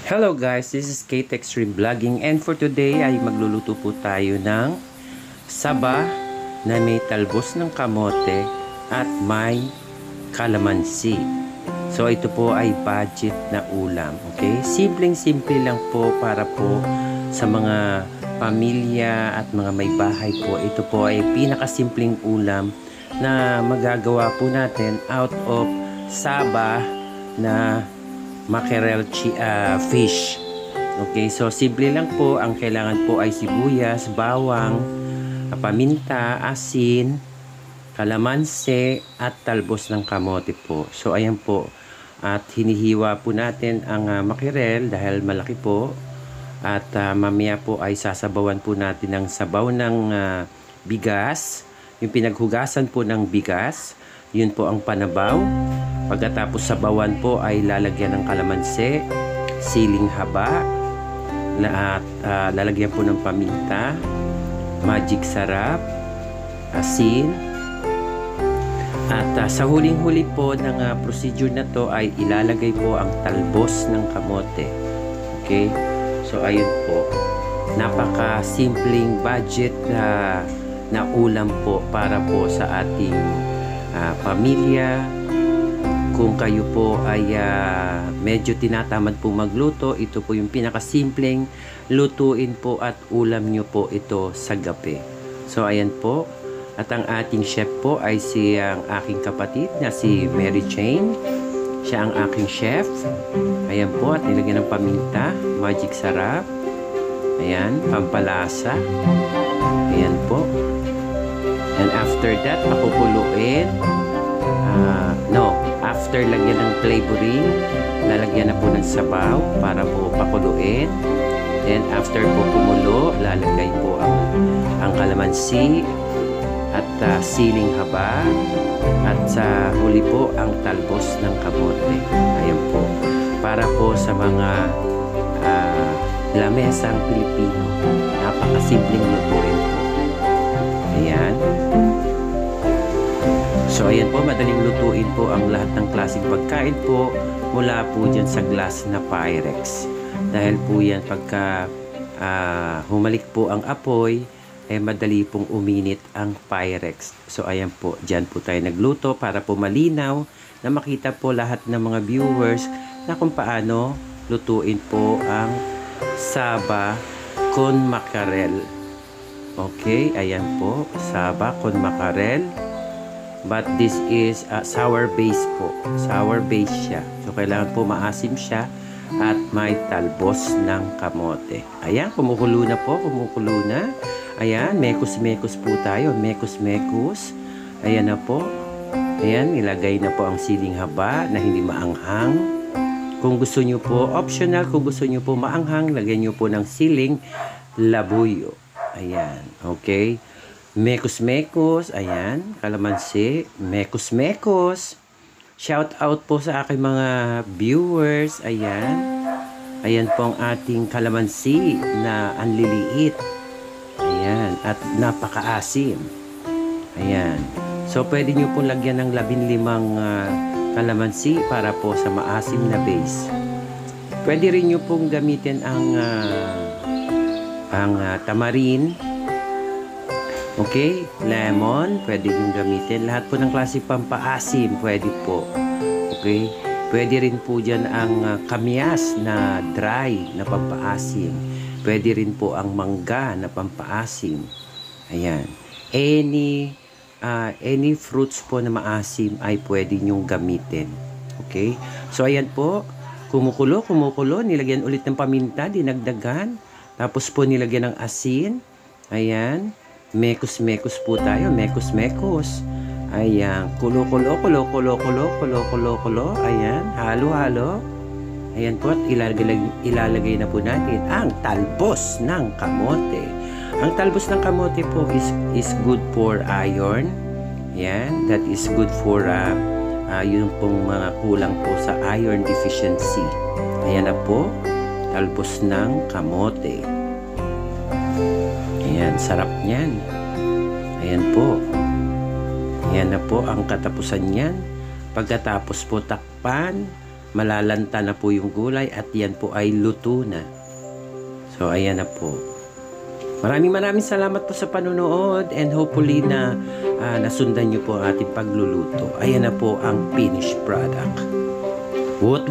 Hello guys, this is Kate Extreme Vlogging, and for today ay magluluto po tayo ng saba na may talbos ng kamote at may kalamansi. So ito po ay budget na ulam, okay? Simpleng-simple lang po para po sa mga pamilya at mga may bahay po. Ito po ay pinakasimpleng ulam na magagawa po natin out of saba na mackerel fish. Okay, so simple lang po. Ang kailangan po ay sibuyas, bawang, paminta, asin, kalamansi, at talbos ng kamote po. So ayan po. At hinihiwa po natin ang mackerel dahil malaki po. At mamaya po ay sasabawan po natin ng sabaw ng bigas. Yung pinaghugasan po ng bigas. Yun po ang panabaw. Pagkatapos sabawan po ay lalagyan ng kalamansi, siling haba, at lalagyan po ng paminta, magic sarap, asin. At sa huling-huli po ng procedure na to ay ilalagay po ang talbos ng kamote. Okay? So ayun po. Napaka-simpleng budget na ulam po para po sa ating pamilya. Kung kayo po ay medyo tinatamad po magluto, ito po yung pinakasimpleng lutuin po at ulam nyo po ito sa gabi. So ayan po. At ang ating chef po ay ang aking kapatid na si Mary Jane. Siya ang aking chef. Ayan po, at nilagyan ng paminta, magic sarap. Ayan, pampalasa. Ayan po. And after that, pakukuluin. After lagyan ng flavoring, lalagyan na po ng sabaw para po pakuluin. Then after po kumulo, lalagay po ang kalamansi at siling haba, at sa huli po ang talbos ng kamote. Ayan po. Para po sa mga lamesang Pilipino, napakasimpleng lutuin po. Ayan. So ayan po, madaling lutuin po ang lahat ng klaseng pagkain po mula po dyan sa glass na Pyrex. Dahil po yan pagka humalik po ang apoy, madali pong uminit ang Pyrex. So ayan po, dyan po tayo nagluto para po malinaw na makita po lahat ng mga viewers na kung paano lutuin po ang saba con mackerel. Okay, ayan po, saba con mackerel. But this is sour base po. Sour base siya. So, kailangan po maasim siya at may talbos ng kamote. Ayan, kumukulo na po. Kumukulo na. Ayan, mekos-mekos po tayo. Mekos-mekos. Ayan na po. Ayan, ilagay na po ang siling haba na hindi maanghang. Kung gusto nyo po, optional. Kung gusto nyo po maanghang, lagyan nyo po ng siling labuyo. Ayan, okay. Mekos-mekos, ayan, kalamansi, mekos-mekos. Shout out po sa aking mga viewers, ayan. Ayan po ang ating kalamansi na anliliit. Ayan, at napakaasim. Ayan. So, pwede nyo po lagyan ng 15 kalamansi para po sa maasim na base. Pwede rin nyo pong gamitin ang tamarin. Okay, lemon, pwede yung gamitin. Lahat po ng klase pampaasim, pwede po. Okay, pwede rin po dyan ang kamyas na dry na pampaasim. Pwede rin po ang mangga na pampaasim. Ayan. Any fruits po na maasim ay pwede nyong gamitin. Okay, so ayan po. Kumukulo, nilagyan ulit ng paminta, dinagdagan. Tapos po nilagyan ng asin. Ayan. Mekos-mekos po tayo. Mekos-mekos. Ayan. Kulo. Ayan. Halo-halo. Ayan po. At ilalagay na po natin ang talbos ng kamote. Ang talbos ng kamote po is good for iron. Ayan. That is good for yung pong mga kulang po sa iron deficiency. Ayan na po. Talbos ng kamote. Ayan, sarap niyan. Ayan po. Ayan na po ang katapusan niyan. Pagkatapos po takpan malalanta na po yung gulay at yan po ay luto na. So ayan na po. Maraming salamat po sa panunood and hopefully na nasundan nyo po ang ating pagluluto. Ayan na po ang finished product. What?